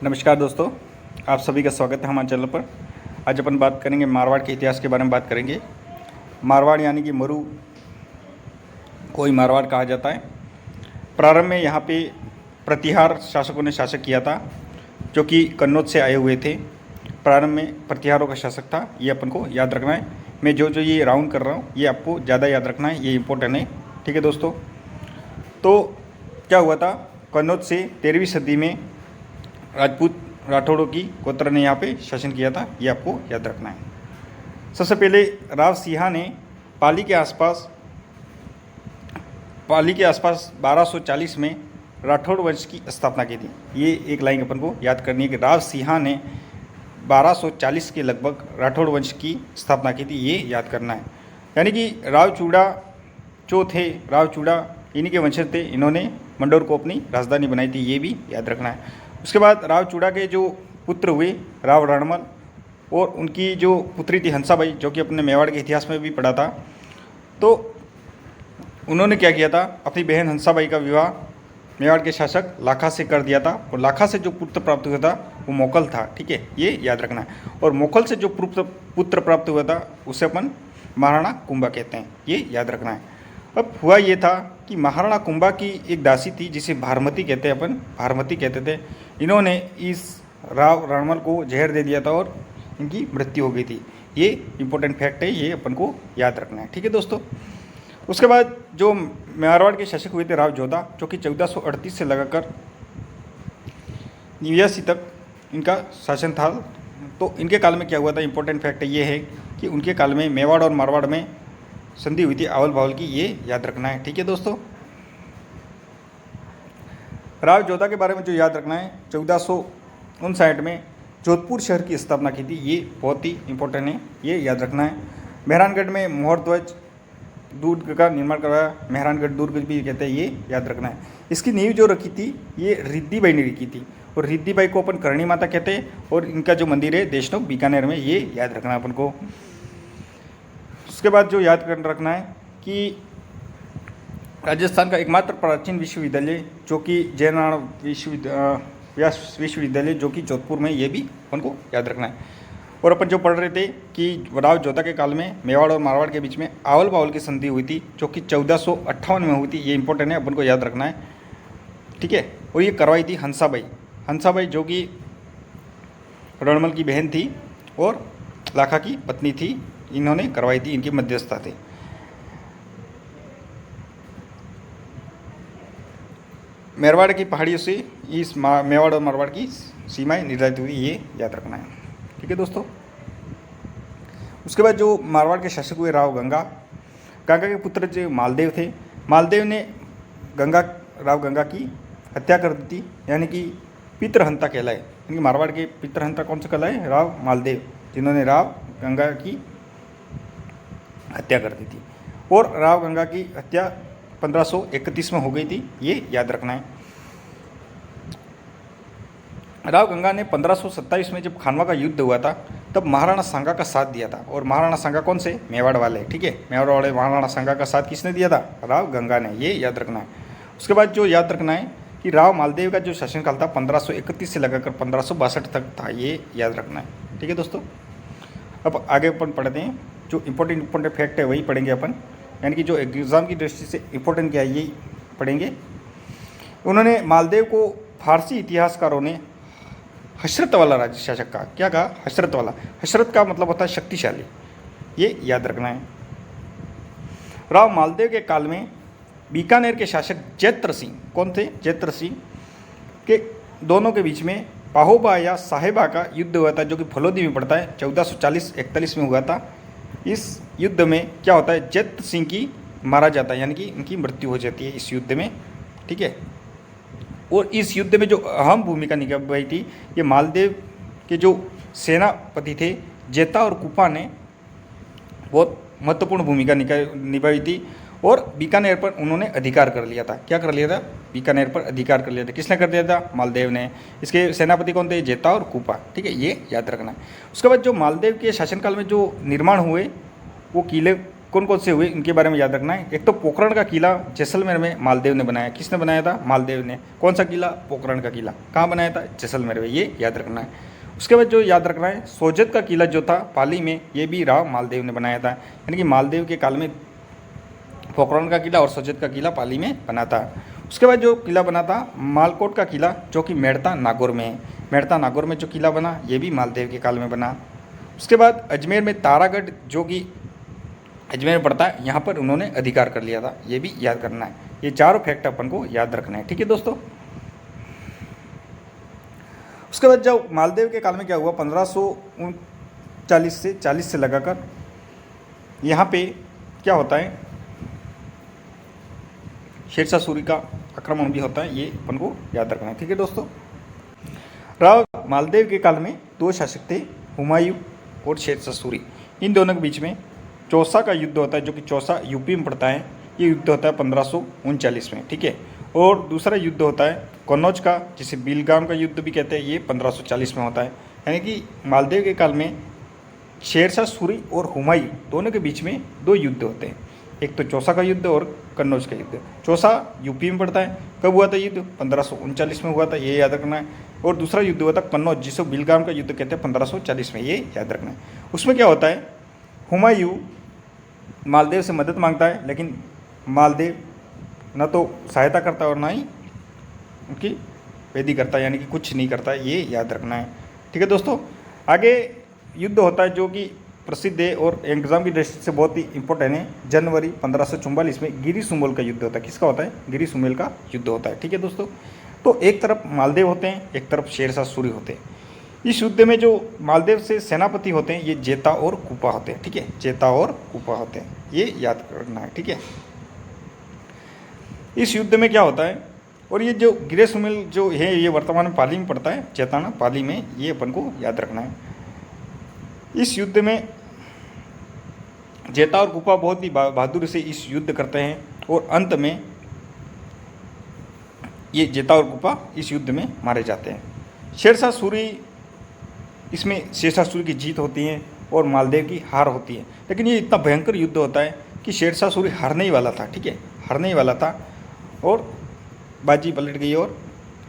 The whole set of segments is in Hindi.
नमस्कार दोस्तों, आप सभी का स्वागत है हमारे चैनल पर। आज अपन बात करेंगे मारवाड़ के इतिहास के बारे में बात करेंगे। मारवाड़ यानी कि मरु को ही मारवाड़ कहा जाता है। प्रारंभ में यहाँ पे प्रतिहार शासकों ने शासक किया था, जो कि कन्नौज से आए हुए थे। प्रारंभ में प्रतिहारों का शासक था, ये अपन को याद रखना है। मैं जो जो ये राउंड कर रहा हूँ ये आपको ज़्यादा याद रखना है, ये इंपॉर्टेंट है। ठीक है दोस्तों, तो क्या हुआ था, कन्नौज से 13वीं सदी में राजपूत राठौड़ों की गोत्र ने यहाँ पे शासन किया था, ये आपको याद रखना है। सबसे पहले राव सिंहा ने पाली के आसपास 1240 में राठौड़ वंश की स्थापना की थी। ये एक लाइन अपन को याद करनी है कि राव सिंहा ने 1240 के लगभग राठौड़ वंश की स्थापना की थी, ये याद करना है। यानी कि राव चूड़ा जो थे, राव चूड़ा इन्हीं के वंशज थे, इन्होंने मंडौर को अपनी राजधानी बनाई थी, ये भी याद रखना है। उसके बाद राव चूड़ा के जो पुत्र हुए राव रणमल, और उनकी जो पुत्री थी हंसाबाई, जो कि अपने मेवाड़ के इतिहास में भी पढ़ा था। तो उन्होंने क्या किया था, अपनी बहन हंसाबाई का विवाह मेवाड़ के शासक लाखा से कर दिया था, और लाखा से जो पुत्र प्राप्त हुआ था वो मोकल था। ठीक है, ये याद रखना है। और मोकल से जो पुत्र प्राप्त हुआ था उसे अपन महाराणा कुंभा कहते हैं, ये याद रखना है। अब हुआ ये था कि महाराणा कुंभा की एक दासी थी जिसे भारमती कहते हैं, अपन भारमती कहते थे। इन्होंने इस राव रणमल को जहर दे दिया था और इनकी मृत्यु हो गई थी। ये इंपॉर्टेंट फैक्ट है, ये अपन को याद रखना है। ठीक है दोस्तों, उसके बाद जो मारवाड़ के शासक हुए थे राव जोधा, जो कि 1438 से लगाकर 89 तक इनका शासन था। तो इनके काल में क्या हुआ था, इंपॉर्टेंट फैक्ट ये है कि उनके काल में मेवाड़ और मारवाड़ में संधि हुई थी आवल बावल की, ये याद रखना है। ठीक है दोस्तों, राव जोधा के बारे में जो याद रखना है, 1459 में जोधपुर शहर की स्थापना की थी, ये बहुत ही इंपॉर्टेंट है, ये याद रखना है। मेहरानगढ़ में मोहर ध्वज दुर्ग का निर्माण करवाया, मेहरानगढ़ दुर्ग भी कहते हैं, ये याद रखना है। इसकी नींव जो रखी थी ये रिद्धी बाई ने रखी थी, और रिद्धी बाई को अपन करणी माता कहते हैं, और इनका जो मंदिर है देशनोक बीकानेर में, ये याद रखना है अपन को। उसके बाद जो याद कर रखना है कि राजस्थान का एकमात्र प्राचीन विश्वविद्यालय जो कि जयनारायण विश्वविद्यालय जो कि जोधपुर में, ये भी अपन को याद रखना है। और अपन जो पढ़ रहे थे कि राव जोधा के काल में मेवाड़ और मारवाड़ के बीच में आवल बावल की संधि हुई थी, जो कि 1458 में हुई थी, ये इंपॉर्टेंट है, अपन को याद रखना है। ठीक है, और ये करवाई थी हंसाबाई। हंसाबाई जो कि रणमल की बहन थी और लाखा की पत्नी थी, इन्होंने करवाई थी, इनकी मध्यस्थता थे। मेवाड़ की पहाड़ियों से इस मेवाड़ और मारवाड़ की सीमाएं निर्धारित हुई, ये याद रखना है। ठीक है दोस्तों, उसके बाद जो मारवाड़ के शासक हुए राव गंगा, गंगा के पुत्र जो मालदेव थे, मालदेव ने राव गंगा की हत्या कर दी थी, यानी कि पितृहंता कहलाए। यानी मारवाड़ के पितृहंता कौन से कहलाए, राव मालदेव, जिन्होंने राव गंगा की हत्या कर दी थी। और राव गंगा की हत्या 1531 में हो गई थी, ये याद रखना है। राव गंगा ने 1527 में जब खानवा का युद्ध हुआ था तब महाराणा सांगा का साथ दिया था, और महाराणा सांगा कौन से, मेवाड़ वाले। ठीक है, मेवाड़ वाले महाराणा सांगा का साथ किसने दिया था, राव गंगा ने, ये याद रखना है। उसके बाद जो याद रखना है कि राव मालदेव का जो शासनकाल था 1531 से लगाकर 1562 तक था, ये याद रखना है। ठीक है दोस्तों, अब आगे अपन पढ़ते हैं। जो इंपॉर्टेंट फैक्ट है वही पढ़ेंगे अपन, यानी कि जो एग्ज़ाम की दृष्टि से इंपॉर्टेंट क्या है यही पढ़ेंगे। उन्होंने मालदेव को फारसी इतिहासकारों ने हशरत वाला राज्य शासक कहा। क्या कहा, हशरत वाला। हशरत का मतलब होता है शक्तिशाली, ये याद रखना है। राव मालदेव के काल में बीकानेर के शासक जैत्र सिंह, कौन थे, जैत्र सिंह के दोनों के बीच में पाहोबा या साहेबा का युद्ध हुआ था, जो कि फलोदी में पड़ता है, 1440-41 में हुआ था। इस युद्ध में क्या होता है, जैत्र सिंह की मारा जाता है, यानी कि इनकी मृत्यु हो जाती है इस युद्ध में। ठीक है, और इस युद्ध में जो अहम भूमिका निभाई थी, ये मालदेव के जो सेनापति थे जेता और कुपा ने बहुत महत्वपूर्ण भूमिका निभाई थी, और बीकानेर पर उन्होंने अधिकार कर लिया था। क्या कर लिया था, बीकानेर पर अधिकार कर लिया था। किसने कर दिया था, मालदेव ने। इसके सेनापति कौन थे, जेता और कुपा। ठीक है, ये याद रखना है। उसके बाद जो मालदेव के शासनकाल में जो निर्माण हुए वो किले कौन कौन से हुए इनके बारे में याद रखना है। एक तो पोखरण का किला जैसलमेर में मालदेव ने बनाया। किसने बनाया था? मालदेव ने। कौन सा किला? पोखरण का किला। कहाँ बनाया था? जैसलमेर में। ये याद रखना है। उसके बाद जो याद रखना है, सोजत का किला जो था पाली में, ये भी राव मालदेव ने बनाया था। यानी कि मालदेव के काल में पोखरण का किला और सोजत का किला पाली में बना था। उसके बाद जो किला बना था मालकोट का किला, जो कि मेड़ता नागौर में है। मेड़ता नागौर में जो किला बना ये भी मालदेव के काल में बना। उसके बाद अजमेर में तारागढ़, जो कि अजमेर में पड़ता है, यहाँ पर उन्होंने अधिकार कर लिया था। ये भी याद करना है। ये चारों फैक्ट अपन को याद रखना है। ठीक है दोस्तों। उसके बाद जब मालदेव के काल में क्या हुआ, 1539 से 40 से लगाकर यहाँ पे क्या होता है, शेरशाह सूरी का आक्रमण भी होता है। ये अपन को याद रखना है। ठीक है दोस्तों। राव मालदेव के काल में दो शासक थे, हुमायूं और शेरशाह सूरी। इन दोनों के बीच में चौसा का युद्ध होता है, जो कि चौसा यूपी में पड़ता है। ये युद्ध होता है 1539 में। ठीक है। और दूसरा युद्ध होता है कन्नौज का, जिसे बिलगाम का युद्ध भी कहते हैं। ये 1540 में होता है। यानी कि मालदेव के काल में शेरशाह सूरी और हुमायूं दोनों के बीच में दो युद्ध होते हैं। एक तो चौसा का युद्ध और कन्नौज का युद्ध। चौसा यूपी में पड़ता है। कब हुआ था युद्ध? 1539 में हुआ था। ये याद रखना है। और दूसरा युद्ध हुआ था कन्नौज, जिसे बिलगाम का युद्ध कहते हैं, 1540 में। ये याद रखना है। उसमें क्या होता है, हुमायूं मालदेव से मदद मांगता है, लेकिन मालदेव न तो सहायता करता और ना ही उनकी वेदी करता है, यानी कि कुछ नहीं करता है। ये याद रखना है। ठीक है दोस्तों। आगे युद्ध होता है जो कि प्रसिद्ध है और एग्जाम की दृष्टि से बहुत ही इंपॉर्टेंट है। जनवरी 1544 में गिरी सुमेल का युद्ध होता है। किसका होता है? गिरी सुमेल का युद्ध होता है। ठीक है दोस्तों। तो एक तरफ मालदेव होते हैं, एक तरफ शेरशाह सूरी होते हैं। इस युद्ध में जो मालदेव से सेनापति होते हैं ये जेता और कुपा होते हैं। ठीक है। जेता और कुपा होते हैं। ये याद रखना है। ठीक है। इस युद्ध में क्या होता है, और ये जो गिरी सुमेल जो है ये वर्तमान में पाली में पड़ता है, चेताना पाली में। ये अपन को याद रखना है। इस युद्ध में जेता और कुपा बहुत ही बहादुरी से इस युद्ध करते हैं और अंत में ये जेता और कुपा इस युद्ध में मारे जाते हैं। शेरशाह सूरी, इसमें शेरशाह सूरी की जीत होती है और मालदेव की हार होती है। लेकिन ये इतना भयंकर युद्ध होता है कि शेरशाह सूरी हारने ही वाला था। ठीक है। हारने ही वाला था और बाजी पलट गई और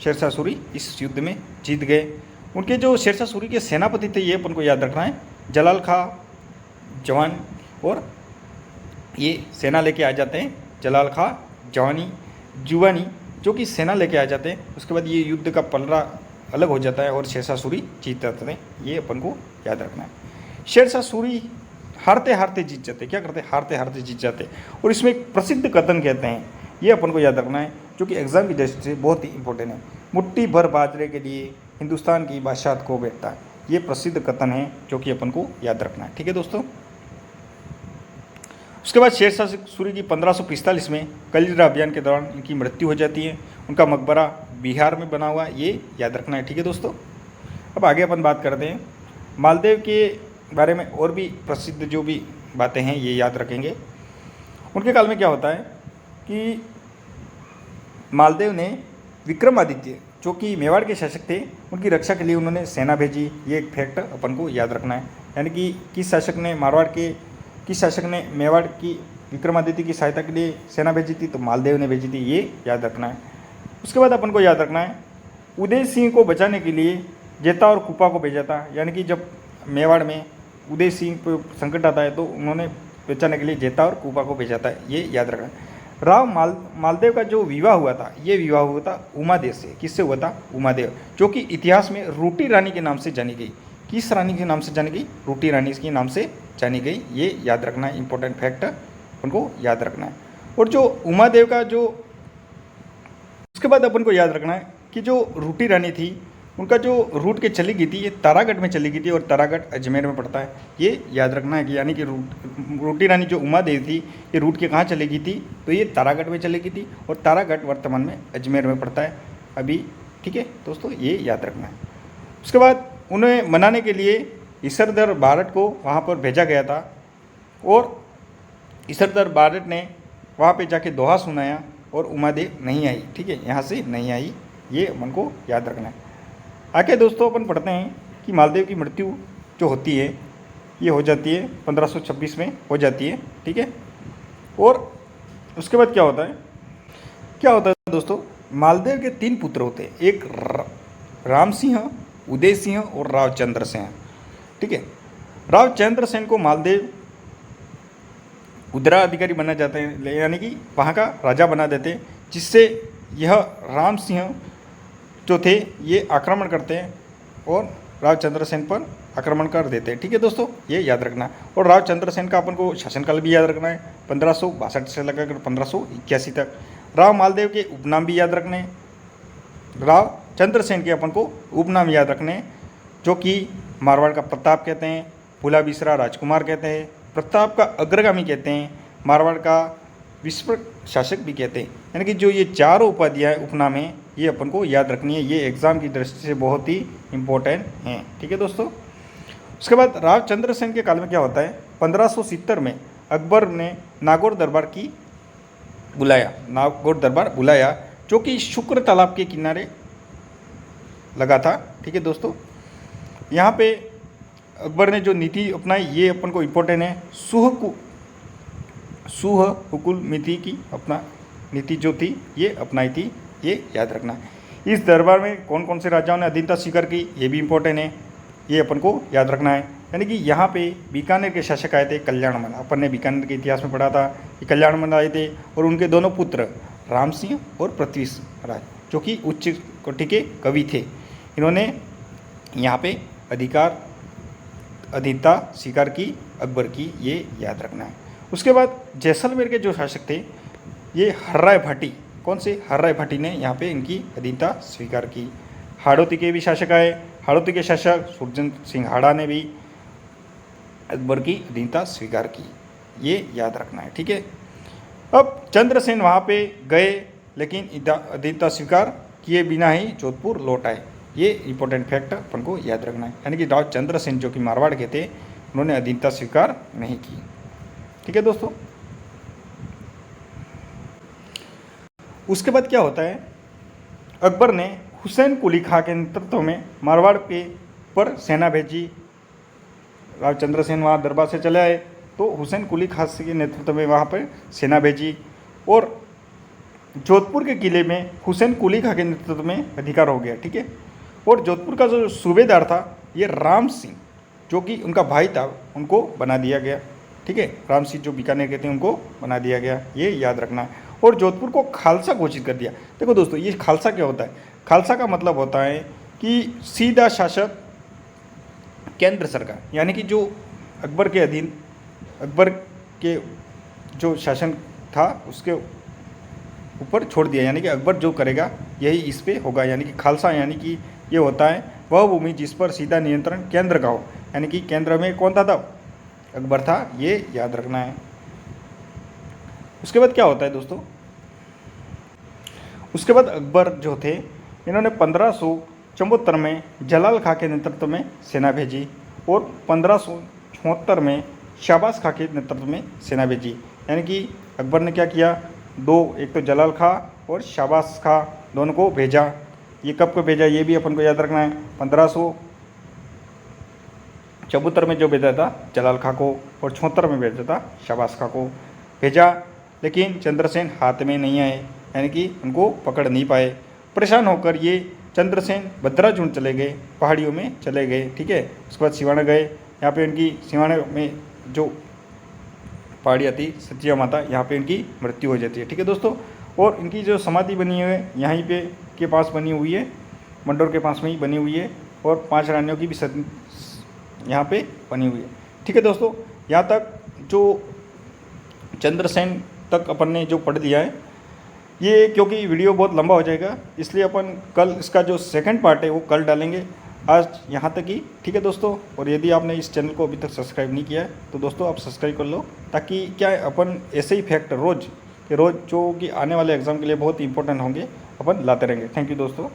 शेरशाह सूरी इस युद्ध में जीत गए। उनके जो शेरशाह सूरी के सेनापति थे ये अपन को याद रखना है, जलाल खां जवान। और ये सेना लेके आ जाते हैं, जलाल खां जुवानी जो कि सेना लेके आ जाते हैं। उसके बाद ये युद्ध का पलड़ा अलग हो जाता है और शेरशाह सूरी जीत जाते हैं। ये अपन को याद रखना है। शेरशाह सूरी हारते हारते जीत जाते। क्या करते? हारते हारते जीत जाते। और इसमें एक प्रसिद्ध कथन कहते हैं, ये अपन को याद रखना है, जो कि एग्जाम की दृष्टि से बहुत ही इंपॉर्टेंट है। मुट्ठी भर बाजरे के लिए हिंदुस्तान की बादशाह को बैठता है। ये प्रसिद्ध कथन है जो कि अपन को याद रखना है। ठीक है दोस्तों। उसके बाद शेरशाह सूरी की 1545 में कलिंगा अभियान के दौरान इनकी मृत्यु हो जाती है। उनका मकबरा बिहार में बना हुआ है। ये याद रखना है। ठीक है दोस्तों। अब आगे अपन बात करते हैं मालदेव के बारे में। और भी प्रसिद्ध जो भी बातें हैं ये याद रखेंगे। उनके काल में क्या होता है कि मालदेव ने विक्रमादित्य, जो कि मेवाड़ के शासक थे, उनकी रक्षा के लिए उन्होंने सेना भेजी। ये एक फैक्ट अपन को याद रखना है। यानी कि किस शासक ने मेवाड़ की विक्रमादित्य की सहायता के लिए सेना भेजी थी, तो मालदेव ने भेजी थी। ये याद रखना है। उसके बाद अपन को याद रखना है उदय सिंह को बचाने के लिए जेता और कुपा को भेजा था। यानी कि जब मेवाड़ में उदय सिंह पर संकट आता है तो उन्होंने बचाने के लिए जेता और कुपा को भेजा था। ये याद रखना है। राव मालदेव का जो विवाह हुआ था, ये विवाह हुआ था उमादेव से। किससे हुआ था? उमादेव, जो कि इतिहास में रोटी रानी के नाम से जानी गई। किस रानी के नाम से जानी गई? रोटी रानी के नाम से जानी गई। ये याद रखना है। इंपॉर्टेंट फैक्ट उनको याद रखना है। और जो उमादेव का जो उसके बाद अपन को याद रखना है कि जो रोटी रानी थी, उनका जो रूट के चली गई थी ये तारागढ़ में चली गई थी और तारागढ़ अजमेर में पड़ता है। ये याद रखना है कि यानी कि रोटी रानी जो उमादेव थी ये रूट के कहाँ चली गई थी, तो ये तारागढ़ में चली गई थी और तारागढ़ वर्तमान में अजमेर में पड़ता है अभी। ठीक है दोस्तों। ये याद रखना है। उसके बाद उन्हें मनाने के लिए इसरदर बारट को वहाँ पर भेजा गया था और इसरदर बारट ने वहाँ पे जाके दोहा सुनाया और उमादेव नहीं आई। ठीक है। यहाँ से नहीं आई। ये मन को याद रखना है। आगे दोस्तों अपन पढ़ते हैं कि मालदेव की मृत्यु जो होती है ये हो जाती है 1526 में हो जाती है, ठीक है। और उसके बाद क्या होता है दोस्तों, मालदेव के 3 पुत्र होते हैं, एक राम सिंह, उदय सिंह और रावचंद्र सिंह, ठीक है। रावचंद्र सेन को मालदेव उत्तराधिकारी बना जाते हैं, यानी कि वहाँ का राजा बना देते हैं, जिससे यह राम सिंह जो थे ये आक्रमण करते हैं और रावचंद्र सेन पर आक्रमण कर देते हैं, ठीक है दोस्तों, ये याद रखना। और रावचंद्र सेन का अपन को शासनकाल भी याद रखना है, 1562 से लगाकर 1581 तक। राव मालदेव के उपनाम भी याद रखने, रावचंद्र सेन के अपन को उपनाम याद रखने, जो कि मारवाड़ का प्रताप कहते हैं, भूला बिसरा राजकुमार कहते हैं, प्रताप का अग्रगामी कहते हैं, मारवाड़ का विश्व शासक भी कहते हैं। यानी कि जो ये चारों उपाधियाँ उपनाम हैं ये अपन को याद रखनी है, ये एग्जाम की दृष्टि से बहुत ही इम्पोर्टेंट हैं, ठीक है दोस्तों। उसके बाद रावचंद्र सेन के काल में क्या होता है, 1570 में अकबर ने नागौर दरबार बुलाया, जो कि शुक्र तालाब के किनारे लगा था, ठीक है दोस्तों। यहाँ पे अकबर ने जो नीति अपनाई ये अपन को इम्पोर्टेंट है, सुह हुकुल नीति की अपना नीति जो थी ये अपनाई थी, ये याद रखना। इस दरबार में कौन कौन से राजाओं ने अधीनता स्वीकार की ये भी इम्पोर्टेंट है, ये अपन को याद रखना है। यानी कि यहाँ पे बीकानेर के शासक आए थे कल्याणमल, अपन ने बीकानेर के इतिहास में पढ़ा था कि कल्याणमल आए थे और उनके दोनों पुत्र राम सिंह और पृथ्वीराज जो कि उच्च कोटि के कवि थे, इन्होंने यहाँ पे अधीनता स्वीकार की अकबर की, ये याद रखना है। उसके बाद जैसलमेर के जो शासक थे ये हर्राय भाटी, कौन से हर्राय भाटी ने यहाँ पे इनकी अधीनता स्वीकार की। हाड़ौती के भी शासक आए, हाड़ौती के शासक सुरजन सिंह हाड़ा ने भी अकबर की अधीनता स्वीकार की, ये याद रखना है, ठीक है। अब चंद्रसेन वहाँ पे गए लेकिन अधीनता स्वीकार किए बिना ही जोधपुर लौट आए, ये इंपॉर्टेंट फैक्ट अपन को याद रखना है। यानी कि रावचंद्र सेन जो कि मारवाड़ के थे उन्होंने अधीनता स्वीकार नहीं की, ठीक है दोस्तों। उसके बाद क्या होता है, अकबर ने हुसैन कुली खां के नेतृत्व में मारवाड़ के पर सेना भेजी। रावचंद्र सेन वहाँ दरबार से चले आए तो हुसैन कुली खां के नेतृत्व में वहाँ पर सेना भेजी और जोधपुर के किले में हुसैन कुली खां के नेतृत्व में अधिकार हो गया, ठीक है। और जोधपुर का जो सूबेदार था ये राम सिंह जो कि उनका भाई था उनको बना दिया गया, ठीक है। राम सिंह जो बीकानेर के थे उनको बना दिया गया, ये याद रखना है। और जोधपुर को खालसा घोषित कर दिया। देखो दोस्तों ये खालसा क्या होता है, खालसा का मतलब होता है कि सीधा शासक केंद्र सरकार, यानी कि जो अकबर के अधीन अकबर के जो शासन था उसके ऊपर छोड़ दिया, यानी कि अकबर जो करेगा यही इस पे होगा। यानी कि खालसा यानी कि ये होता है वह भूमि जिस पर सीधा नियंत्रण केंद्र का हो, यानी कि केंद्र में कौन था तब अकबर था, ये याद रखना है। उसके बाद क्या होता है दोस्तों, उसके बाद अकबर जो थे इन्होंने 1574 में जलाल खां के नेतृत्व में सेना भेजी और 1576 में शाबाश खां के नेतृत्व में सेना भेजी। यानी कि अकबर ने क्या किया, एक तो जलाल खां और शाबाश खां दोनों को भेजा। ये कब को भेजा ये भी अपन को याद रखना है, 1574 में जो भेजा था जलाल खां को और 76 में भेजा था शाबाश खां को भेजा। लेकिन चंद्रसेन हाथ में नहीं आए, यानी कि उनको पकड़ नहीं पाए। परेशान होकर ये चंद्रसेन भद्राचूर्ण चले गए, पहाड़ियों में चले गए, ठीक है। उसके बाद सिवाना गए, यहाँ पे उनकी सिवाना में जो पहाड़ियाँ थी सचिया माता, यहाँ पे इनकी मृत्यु हो जाती है, ठीक है दोस्तों। और इनकी जो समाधि बनी हुई है यहीं पे के पास बनी हुई है, मंडोर के पास में ही बनी हुई है और 5 रानियों की भी यहाँ पे बनी हुई है, ठीक है दोस्तों। यहाँ तक जो चंद्रसेन तक अपन ने जो पढ़ लिया है, ये क्योंकि वीडियो बहुत लंबा हो जाएगा इसलिए अपन कल इसका जो सेकंड पार्ट है वो कल डालेंगे। आज यहाँ तक ही, ठीक है दोस्तों। और यदि आपने इस चैनल को अभी तक सब्सक्राइब नहीं किया है तो दोस्तों आप सब्सक्राइब कर लो, ताकि क्या है अपन ऐसे ही फैक्ट रोज़ जो कि आने वाले एग्ज़ाम के लिए बहुत इंपॉर्टेंट होंगे अपन लाते रहेंगे। थैंक यू दोस्तों।